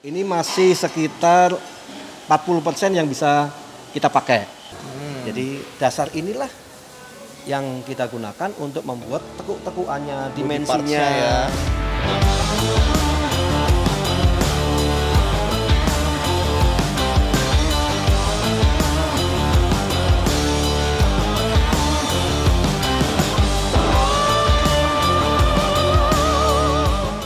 Ini masih sekitar 40% yang bisa kita pakai. Jadi dasar inilah yang kita gunakan untuk membuat tekuk-tekukannya, dimensinya ya.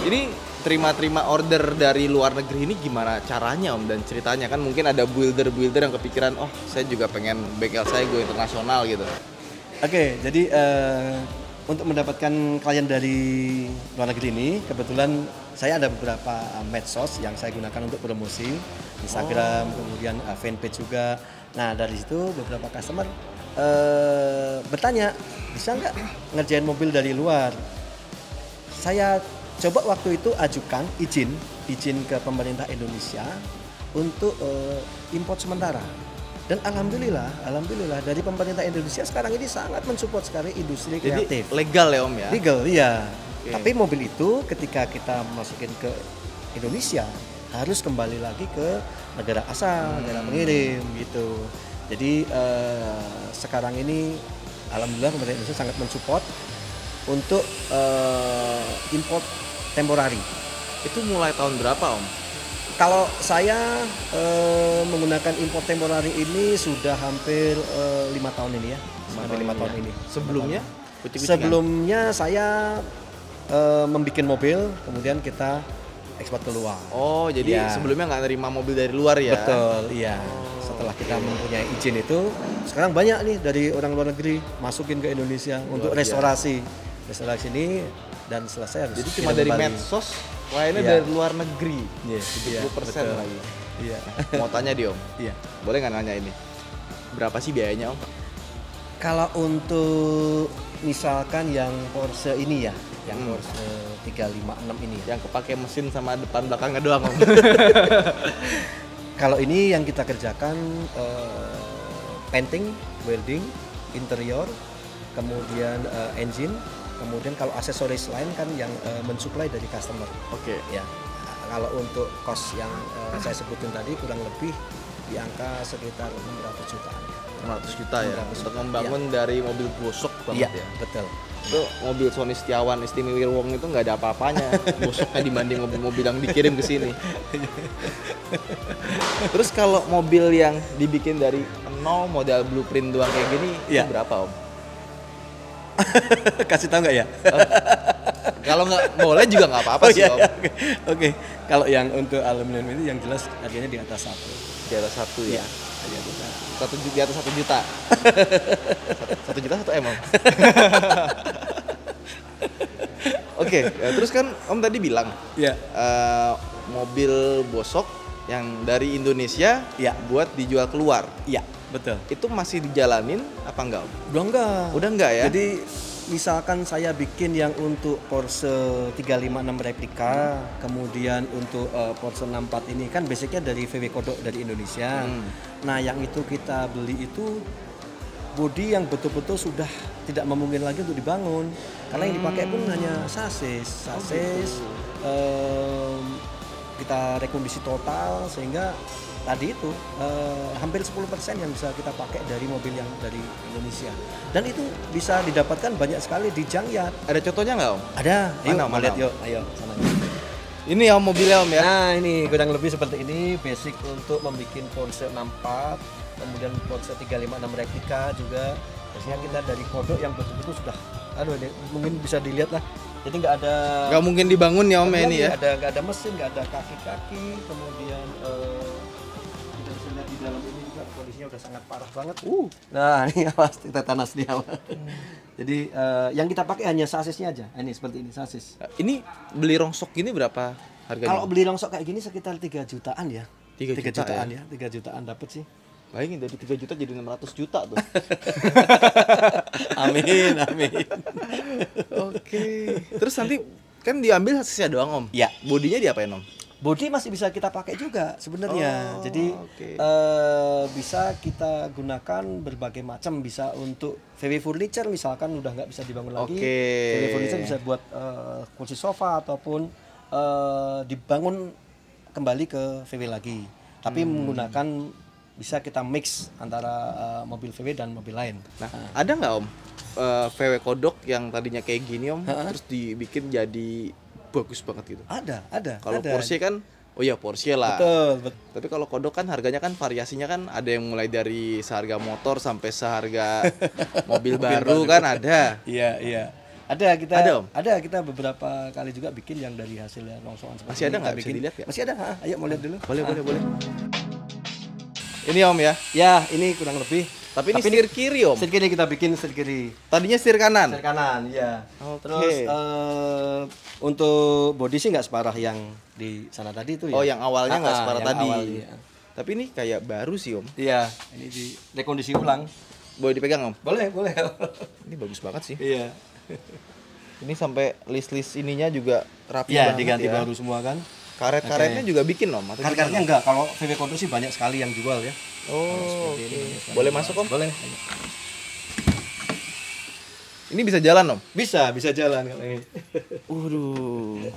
Ini terima order dari luar negeri ini gimana caranya Om dan ceritanya? Kan mungkin ada builder yang kepikiran, oh saya juga pengen bengkel saya go internasional gitu. Oke, jadi untuk mendapatkan klien dari luar negeri ini, kebetulan saya ada beberapa medsos yang saya gunakan untuk promosi, Instagram, kemudian fanpage juga. Nah dari situ beberapa customer bertanya, bisa nggak ngerjain mobil dari luar? Saya coba waktu itu ajukan izin ke pemerintah Indonesia untuk import sementara. Dan alhamdulillah dari pemerintah Indonesia sekarang ini sangat mensupport sekali industri kreatif. Jadi legal ya Om ya? Legal, iya. Okay. Tapi mobil itu ketika kita masukin ke Indonesia harus kembali lagi ke negara asal, negara pengirim gitu. Jadi sekarang ini alhamdulillah pemerintah Indonesia sangat mensupport untuk import temporari. Itu mulai tahun berapa Om? Kalau saya menggunakan import temporari ini sudah hampir 5 tahun ini ya. Hampir 5 tahun ini. Sebelumnya? Sebelumnya saya membuat mobil, kemudian kita ekspor keluar. Oh, jadi sebelumnya nggak nerima mobil dari luar ya? Betul, iya. Setelah kita mempunyai izin itu, sekarang banyak nih dari orang luar negeri masukin ke Indonesia untuk restorasi. Restorasi ini dan selesai harus. Jadi cuma dari medsos, lainnya dari luar negeri. 70% lagi. Iya. Mau tanya di Om? Iya. Boleh nggak nanya ini? Berapa sih biayanya Om? Kalau untuk misalkan yang Porsche ini ya, yang Porsche 356 ini. Yang kepake mesin sama depan belakangnya doang Om. Kalau ini yang kita kerjakan painting, welding, interior, kemudian engine, kemudian kalau aksesoris lain kan yang mensuplai dari customer. Oke. Ya. Kalau untuk cost yang saya sebutin tadi kurang lebih di angka sekitar 600 jutaan. 600 juta ya, untuk membangun ya. dari mobil bosok banget ya. Betul. Itu mobil Sony Setiawan Istimewa itu nggak ada apa-apanya bosoknya dibanding mobil-mobil yang dikirim ke sini. Terus kalau mobil yang dibikin dari nol modal blueprint doang kayak gini itu berapa Om? Kasih tahu nggak ya? Kalau nggak boleh juga nggak apa-apa sih Om. Oke. Kalau yang untuk aluminium ini yang jelas harganya di atas 1. Di atas 1 ya? Di atas 1 juta. 1 juta 1 M Om. Oke, terus kan Om tadi bilang mobil bosok yang dari Indonesia buat dijual keluar. Iya, betul. Itu masih dijalanin apa enggak Om? Udah enggak ya. Jadi misalkan saya bikin yang untuk Porsche 356 replika, kemudian untuk Porsche 64 ini kan basicnya dari VW Kodok dari Indonesia. Nah yang itu kita beli itu bodi yang betul-betul sudah tidak memungkinkan lagi untuk dibangun, karena yang dipakai pun hanya sasis. Kita rekondisi total sehingga tadi itu hampir 10% yang bisa kita pakai dari mobil yang dari Indonesia, dan itu bisa didapatkan banyak sekali di Jangyat. Ada contohnya nggak Om? Ada. Mana? Lihat yuk, ayo sana. Ini ya mobilnya Om ya? Nah ini kurang lebih seperti ini, basic untuk membuat Porsche 64, kemudian Porsche 356 replika juga. Biasanya kita dari kodok yang betul-betul sudah, mungkin bisa dilihat lah. Jadi nggak mungkin dibangun ya Om ini ya? Nggak ada mesin, nggak ada kaki-kaki, kemudian di dalam ini juga kondisinya udah sangat parah banget. Nah ini pasti tetanus dia. Jadi yang kita pakai hanya sasisnya aja. Ini seperti ini sasis. Ini beli rongsok gini berapa harganya? Kalau beli rongsok kayak gini sekitar 3 jutaan ya. 3 jutaan ya. 3 jutaan dapat sih. Bayangin dari 3 juta jadi 600 juta tuh. Amin. Oke. Terus nanti kan diambil sasisnya doang Om? Ya. Bodinya diapain Om? Bodi masih bisa kita pakai juga sebenarnya. Jadi bisa kita gunakan berbagai macam, bisa untuk VW furniture misalkan udah nggak bisa dibangun lagi. VW furniture bisa buat kursi sofa ataupun dibangun kembali ke VW lagi. Tapi menggunakan bisa kita mix antara mobil VW dan mobil lain. Nah, ada nggak Om VW kodok yang tadinya kayak gini Om, terus dibikin jadi bagus banget gitu? Ada. Kalau Porsche kan, oh ya Porsche lah. Betul. Tapi kalau kodok kan harganya kan variasinya kan ada yang mulai dari seharga motor sampai seharga mobil baru kan ada. Iya. Ada Om? Kita beberapa kali juga bikin yang dari hasil rongsokan seperti Masih ada ini nggak? kita Bisa dilihat ya? Masih ada. Ayo mau lihat dulu. Boleh. Ini Om ya. Ya, ini kurang lebih. Tapi ini setir kiri Om. Setir kiri kita bikin setir kiri. Tadinya setir kanan. Setir kanan, ya. Oke. Terus untuk bodi sih nggak separah yang di sana tadi itu ya. Oh, yang awalnya nggak separah yang tadi. awal, iya. Tapi ini kayak baru sih Om. Iya, ini di rekondisi ulang. Boleh dipegang Om? Boleh. Ini bagus banget sih. Iya. Ini sampai list ininya juga rapi Iya, banget diganti ya. baru semua kan. Karet-karetnya juga bikin Om? Atau Karet-karetnya gimana? enggak, kalau VW Kondo sih banyak sekali yang jual ya. Oh, Seperti ini, oke. Boleh masuk Om? Boleh. Ini bisa jalan Om? Bisa jalan kalau ini. Waduh.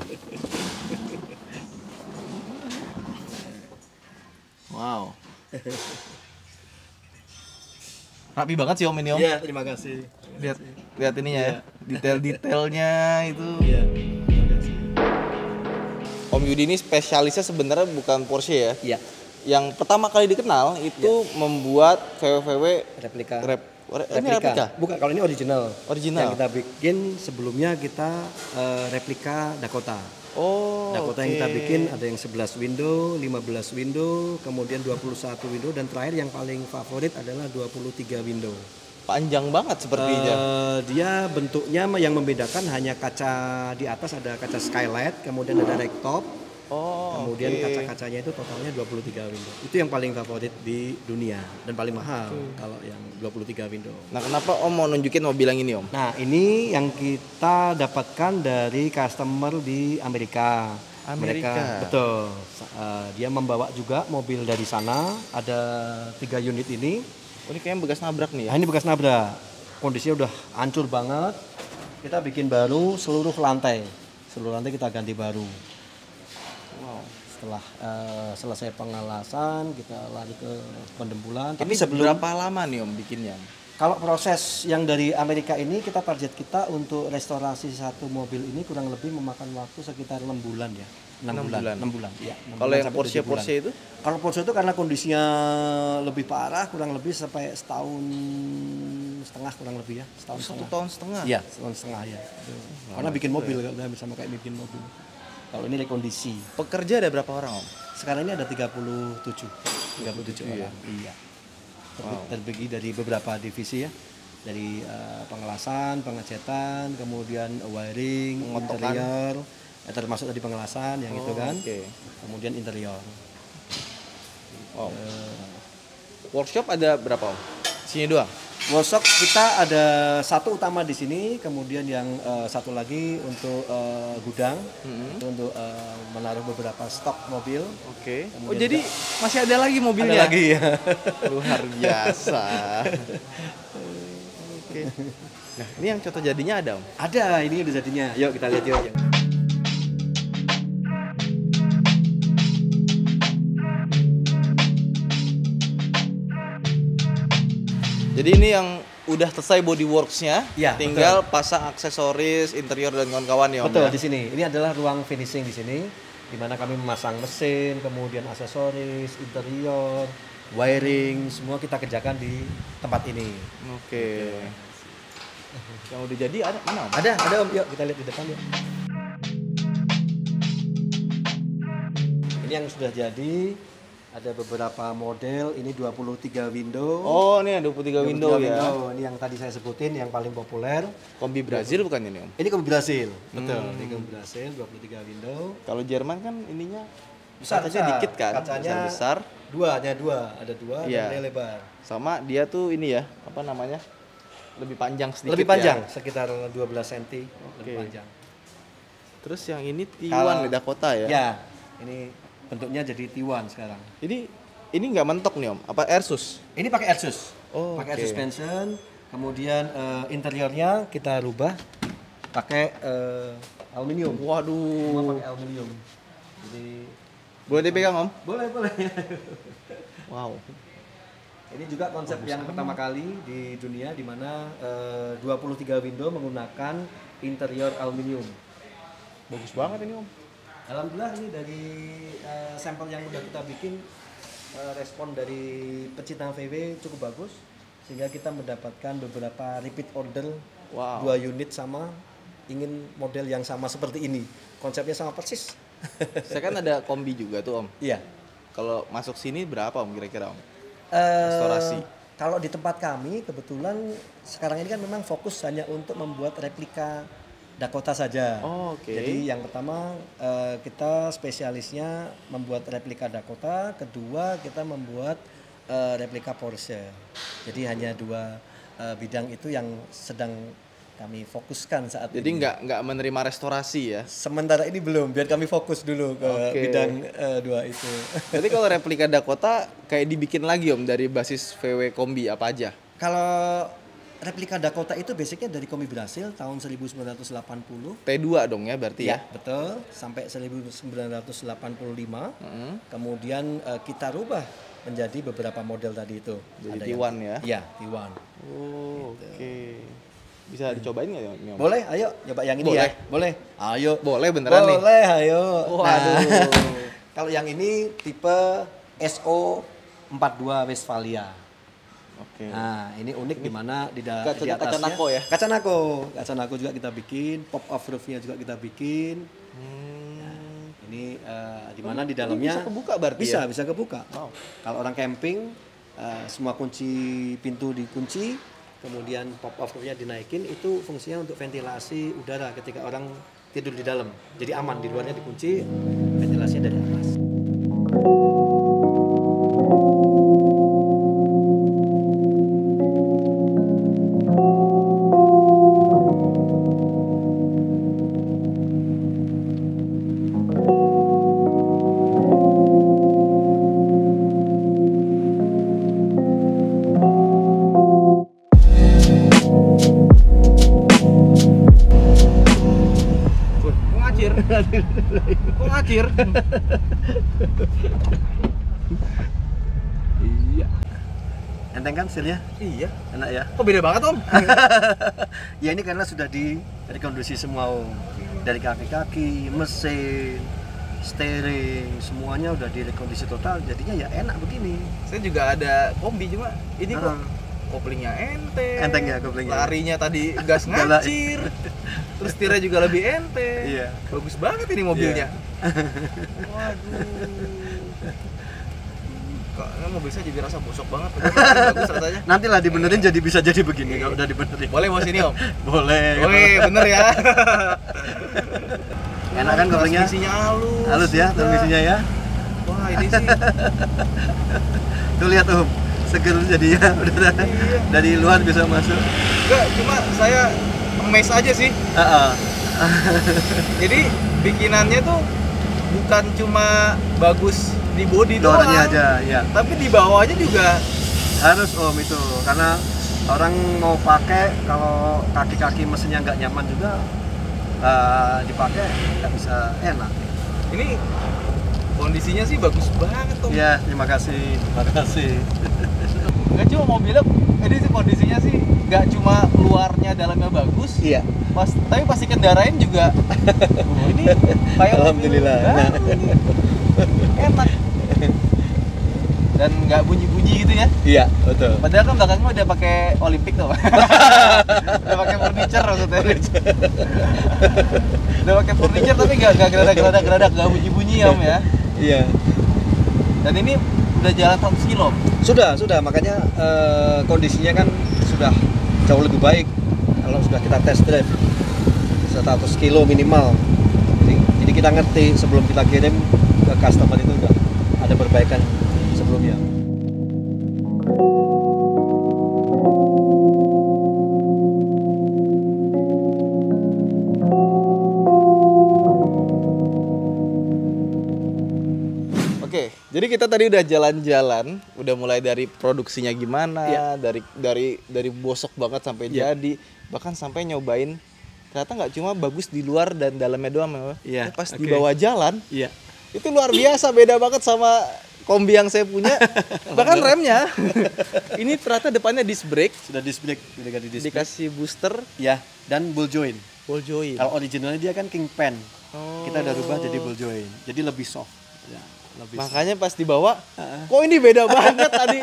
Wow. Rapi banget sih Om ini Om. Iya, terima kasih. Lihat ininya ya. Detail-detailnya itu. Iya. Terima kasih. Om Yudi ini spesialisnya sebenarnya bukan Porsche ya. Iya, Yang pertama kali dikenal itu membuat VW replika. Ini replika? Bukan, kalau ini original. Original. Yang kita bikin sebelumnya kita replika Dakota. Oh, Dakota yang kita bikin ada yang 11 window, 15 window, kemudian 21 window, dan terakhir yang paling favorit adalah 23 window. Panjang banget sepertinya. Dia bentuknya yang membedakan hanya kaca di atas, ada kaca skylight, kemudian ada ragtop, Oh, kemudian oke. kaca-kacanya itu totalnya 23 window. Itu yang paling favorit di dunia dan paling mahal kalau yang 23 window. Nah, kenapa Om mau nunjukin mobil yang ini Om? Nah, ini yang kita dapatkan dari customer di Amerika. Amerika. Mereka, betul. Dia membawa juga mobil dari sana. Ada 3 unit ini. Oh, ini kayaknya bekas nabrak nih ya. Nah, ini bekas nabrak. Kondisinya udah hancur banget. Kita bikin baru seluruh lantai. Seluruh lantai kita ganti baru. Wow. Setelah selesai pengelasan, kita lari ke pendembulan. Tapi berapa lama nih Om bikinnya? Kalau proses yang dari Amerika ini, target kita untuk restorasi satu mobil ini kurang lebih memakan waktu sekitar 6 bulan ya. 6 bulan. Iya. Kalau yang Porsche itu? Kalau Porsche itu karena kondisinya lebih parah, kurang lebih sampai setahun setengah kurang lebih ya. Satu tahun setengah? Iya, setahun setengah ya. Karena bikin mobil, udah sama kayak bikin mobil. Kalau ini rekondisi. Pekerja ada berapa orang Om? Sekarang ini ada 37 orang. Iya. Terbagi dari beberapa divisi ya. Dari pengelasan, pengecetan, kemudian wiring, interior, termasuk tadi pengelasan yang itu kan. Oke. Kemudian interior. Oh. Workshop ada berapa Om? Sini doang? Workshop kita ada satu utama di sini, kemudian yang satu lagi untuk gudang, itu untuk menaruh beberapa stok mobil. Oke. Kemudian Oh jadi masih ada lagi mobilnya? Ada lagi ya. Luar biasa. Oke. Nah ini yang contoh jadinya ada Om? Ada, ini udah jadinya. Yuk kita lihat yuk. Jadi ini yang udah selesai bodyworks-nya, Ya, tinggal pasang aksesoris, interior dan kawan-kawan ya Om? Betul, ya? di sini. Ini adalah ruang finishing di sini, di mana kami memasang mesin, kemudian aksesoris, interior, wiring, semua kita kerjakan di tempat ini. Oke. Yang udah jadi ada mana Om? Ada Om. Yuk kita lihat di depan yuk. Ini yang sudah jadi. Ada beberapa model, ini 23 window. Oh, ini ada 23 window ya. Ini yang tadi saya sebutin, yang paling populer. Kombi Brazil bukan ini Om? Ini kombi Brasil, betul. Ini kombi Brasil, 23 window. Kalau Jerman kan ininya Besar, kacanya dikit kan, kacanya besar. Ada dua, Iya. dan dia lebar. Sama dia tuh ini ya, apa namanya? Lebih panjang sedikit. Lebih panjang, ya. sekitar 12 cm, lebih panjang. Terus yang ini T1 Dakota ya? Ya, ini bentuknya jadi T1 sekarang. Ini nggak mentok nih Om? Apa Airsus? Ini pakai Airsus. Oh, pakai oke. Air suspension, kemudian interiornya kita rubah pakai aluminium. Semua Waduh. pakai aluminium. Jadi Boleh dipegang Om? Boleh, boleh. Wow. Ini juga konsep yang pertama kali di dunia di mana 23 window menggunakan interior aluminium. Bagus banget ini Om. Alhamdulillah ini dari sampel yang udah kita bikin respon dari pecinta VW cukup bagus sehingga kita mendapatkan beberapa repeat order. Wow. 2 unit sama, ingin model yang sama seperti ini, konsepnya sama persis. Saya kan ada kombi juga tuh Om. Iya. Kalau masuk sini berapa Om kira-kira Om? Eh, Restorasi. Kalau di tempat kami kebetulan sekarang ini kan memang fokus hanya untuk membuat replika Dakota saja. Oh, oke. Jadi yang pertama kita spesialisnya membuat replika Dakota, kedua kita membuat replika Porsche. Jadi hanya 2 bidang itu yang sedang kami fokuskan saat Jadi ini. nggak menerima restorasi ya? Sementara ini belum, biar kami fokus dulu ke bidang 2 itu. Jadi kalau replika Dakota kayak dibikin lagi Om dari basis VW kombi apa aja? Kalau replika Dakota itu basicnya dari kombi Brasil tahun 1980. T2 dong ya berarti ya? Betul, sampai 1985. Kemudian kita rubah menjadi beberapa model tadi itu. Jadi T1 ya? Iya, T1. Oh, oke. Bisa dicobain nggak ya? Om? Boleh, ayo nyoba yang ini Boleh. ya. Boleh. Ayo. Boleh beneran nih? Boleh, ayo. Waduh. Kalau yang ini tipe SO42 Westfalia. Oke. Nah, ini unik di mana di Kaca atasnya. nako ya? Kaca nako juga kita bikin, pop off roof-nya juga kita bikin. Ini di mana di dalamnya bisa kebuka berarti bisa, ya? bisa kebuka. Wow. Kalau orang camping semua kunci pintu dikunci, kemudian pop off roof-nya dinaikin, itu fungsinya untuk ventilasi udara ketika orang tidur di dalam. Jadi aman, di luarnya dikunci, ventilasinya dari atas. Kok ngacir? Iya. Enteng kan hasilnya? Iya. Enak ya? Kok beda banget Om? Ya ini karena sudah dari kondisi semua Om. Dari kaki-kaki, mesin, steering, semuanya udah direkondisi total, jadinya ya enak begini. Saya juga ada kombi cuma ini kok koplingnya enteng. Enteng ya koplingnya. Larinya tadi gas ngacir. Terus setirnya juga lebih enteng. Iya. Bagus banget ini mobilnya. Iya. Waduh. Kok mobil saya jadi rasa bosok banget. Bagus rasanya. Nantilah dibenerin jadi bisa jadi begini kalau udah dibenerin. Boleh bawa sini Om? Boleh. Oke, bener ya. Enak kan koplingnya? Transmisinya halus. Halus ya transmisinya ya. Wah, ini sih. Tuh lihat Om, seger jadinya udah dari luar bisa masuk. Enggak, cuma saya emes aja sih. Jadi bikinannya tuh bukan cuma bagus di body doang aja, ya. Tapi di bawahnya juga harus Om itu, karena orang mau pakai kalau kaki-kaki mesinnya nggak nyaman juga dipakai nggak bisa enak. ini kondisinya sih bagus banget Om. Iya, terima kasih. Nggak cuma mobilnya, ini sih kondisinya sih nggak cuma luarnya dalamnya bagus. Iya. Tapi pasti kendarain juga. Ini kayak Alhamdulillah. Enak. Dan nggak bunyi-bunyi gitu ya? Iya, betul. Padahal kan belakangnya udah pakai Olympic tuh. Udah pakai furniture maksudnya. Udah pakai furniture tapi nggak geradak, nggak bunyi-bunyi ya Om ya. Iya. Dan ini udah jalan 100 kilo. Sudah, makanya kondisinya kan sudah jauh lebih baik kalau sudah kita test drive 100 kilo minimal. Jadi kita ngerti sebelum kita kirim ke customer itu udah ada perbaikan sebelumnya. Oke, jadi kita tadi udah jalan-jalan, udah mulai dari produksinya gimana, Iya. dari bosok banget sampai Iya. jadi, bahkan sampai nyobain ternyata nggak cuma bagus di luar dan dalamnya doang, Iya, pas oke. dibawa jalan, Iya. Itu luar biasa, beda banget sama kombi yang saya punya. Bahkan remnya ini ternyata depannya disc brake, Sudah disc brake, sudah ganti disc brake. dikasih booster, Ya, dan ball joint. ball joint. Kalau originalnya dia kan Kingpan. Oh. Kita udah rubah jadi ball joint. Jadi lebih soft. Ya, lebih soft. Makanya pas dibawa, kok ini beda banget tadi.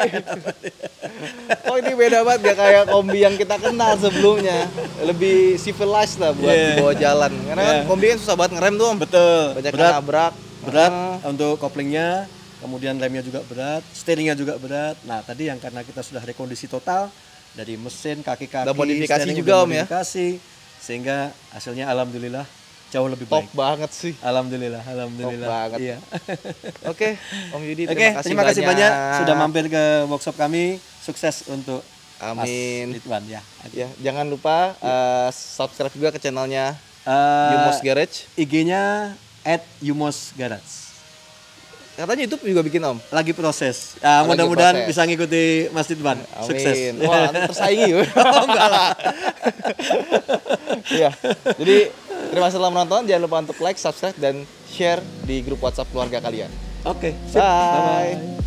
Kok ini beda banget, gak kayak kombi yang kita kenal sebelumnya. Lebih civilized lah buat dibawa jalan. Karena kan kombi kan susah banget ngerem tuh, Om. Betul. Banyak Berat. nabrak. Berat untuk koplingnya, kemudian remnya juga berat, steeringnya juga berat. Nah, tadi yang karena kita sudah rekondisi total dari mesin, kaki-kaki, Udah modifikasi steering juga, udah Om, ya? modifikasi, sehingga hasilnya alhamdulillah jauh lebih Top baik. banget sih. Alhamdulillah. Top banget. Iya. Oke, Om Yudi, Oke, terima kasih banyak sudah mampir ke workshop kami. Sukses untuk Amin. Mas Ridwan ya. Ya, jangan lupa subscribe juga ke channelnya Eh, Yumos Garage. IG-nya @yumosgarage. Katanya YouTube juga bikin, Om. Lagi proses. Ya, Lagi mudah-mudahan proses. bisa ngikuti Mas Ridwan. Amin. Sukses. Wah, nanti tersaingi. Enggak lah. Iya. Jadi terima kasih telah menonton. Jangan lupa untuk like, subscribe, dan share di grup WhatsApp keluarga kalian. Oke. Sip. Bye. Bye-bye.